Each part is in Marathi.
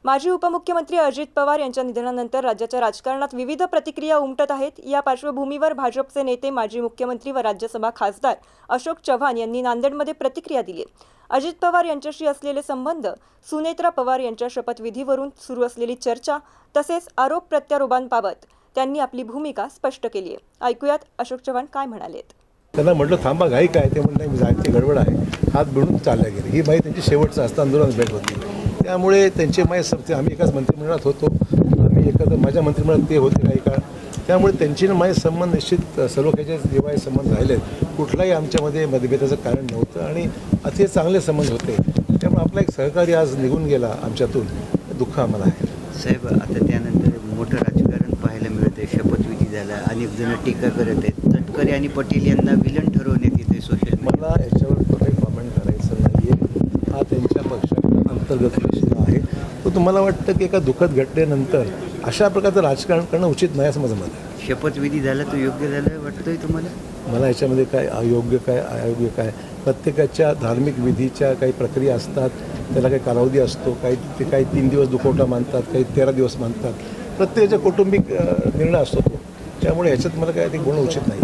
माजी उपमुख्यमंत्री अजित पवार यांच्या निधनानंतर राज्याच्या राजकारणात विविध प्रतिक्रिया उमटत आहेत। या पार्श्वभूमीवर भाजपचे नेते माजी मुख्यमंत्री व राज्यसभा खासदार अशोक चव्हाण यांनी नांदेडमध्ये प्रतिक्रिया दिली। अजित पवार यांच्याशी असलेले संबंध, सुनेत्रा पवार यांच्या शपथविधीवरून सुरू असलेली चर्चा तसेच आरोप प्रत्यारोपांबाबत त्यांनी आपली भूमिका स्पष्ट केली आहे। ऐकूयात अशोक चव्हाण काय म्हणालेत। त्यांना म्हटलं थांबा, घाई काय? ते म्हणलं मी जायची गडबड आहे, हात भिडून चालल्या गेले। ही बाई त्यांची शेवटचं असतं आंदोलन भेट होती, त्यामुळे त्यांचे माय सबते आम्ही एकाच मंत्रिमंडळात होतो, आम्ही एकत्र माझ्या मंत्रिमंडळात ते होते काही काळ, त्यामुळे त्यांची माझे संबंध निश्चित सर्व काही जिव्हाळी संबंध राहिलेत। कुठलाही आमच्यामध्ये मतभेदाचं कारण नव्हतं आणि अतिशय चांगले संबंध होते, त्यामुळे आपला एक सहकारी आज निघून गेला आमच्यातून, दुःख आम्हाला आहे। साहेब, आता त्यानंतर मोठं राजकारण पाहायला मिळते, शपथविधी झाला, अनेक जण टीका करत आहेत, तटकरे आणि पटेल यांना विलन ठरवण्यात येते सोशल मीडिया। मला याच्यावर काही कॉमेंट करायचं नाही आहे, हा त्यांच्या पक्षाचा अंतर्गत प्रश्न आहे। तो तुम्हाला वाटतं की एका दुःखद घटनेनंतर अशा प्रकारचं राजकारण करणं उचित नाही असं माझं मत आहे। शपथविधी झाला तो योग्य झाला वाटतोय तुम्हाला? मला याच्यामध्ये काय अयोग्य काय अयोग्य काय, प्रत्येकाच्या धार्मिक विधीच्या काही प्रक्रिया असतात, त्याला काही कालावधी असतो, काही 3 दिवस दुखवटा मानतात, काही 13 दिवस मानतात, प्रत्येकाचा कौटुंबिक निर्णय असतो तो, त्यामुळे ह्याच्यात मला काय ते बोलणं उचित नाही।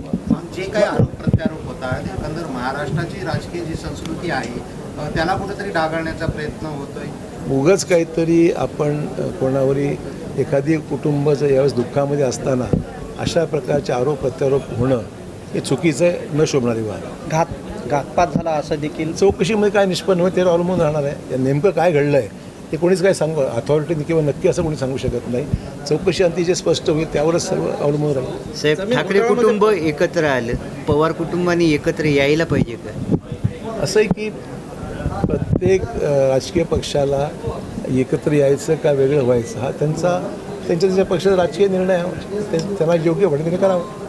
जे काही आरोप प्रत्यारोप होतात, एकंदर महाराष्ट्राची राजकीय जी संस्कृती आहे त्याला कुठेतरी डागाळण्याचा प्रयत्न होतोय। उगाच काहीतरी आपण कोणावरही एखादी कुटुंबाचं यावेळेस दुःखामध्ये असताना अशा प्रकारचे आरोप प्रत्यारोप होणं हे चुकीचं आहे, न शोभणारी वाद। घातपात झाला असं देखील चौकशीमध्ये काय निष्पन्न होईल त्यावर अवलंबून राहणार आहे। नेमकं काय घडलं आहे ते कोणीच काय सांगू अथॉरिटीने किंवा नक्की असं कोणी सांगू शकत नाही। चौकशी अंती जे स्पष्ट होईल त्यावरच सर्व अवलंबून राहील। साहेब, ठाकरे कुटुंब एकत्र आलं, पवार कुटुंबाने एकत्र यायला पाहिजे का? असं आहे की प्रत्येक राजकीय पक्षाला एकत्र यायचं का वेगळं व्हायचं हा त्यांच्या पक्षाचा राजकीय निर्णय आहे, त्यांना योग्य वाटेल त्यांनी करावं।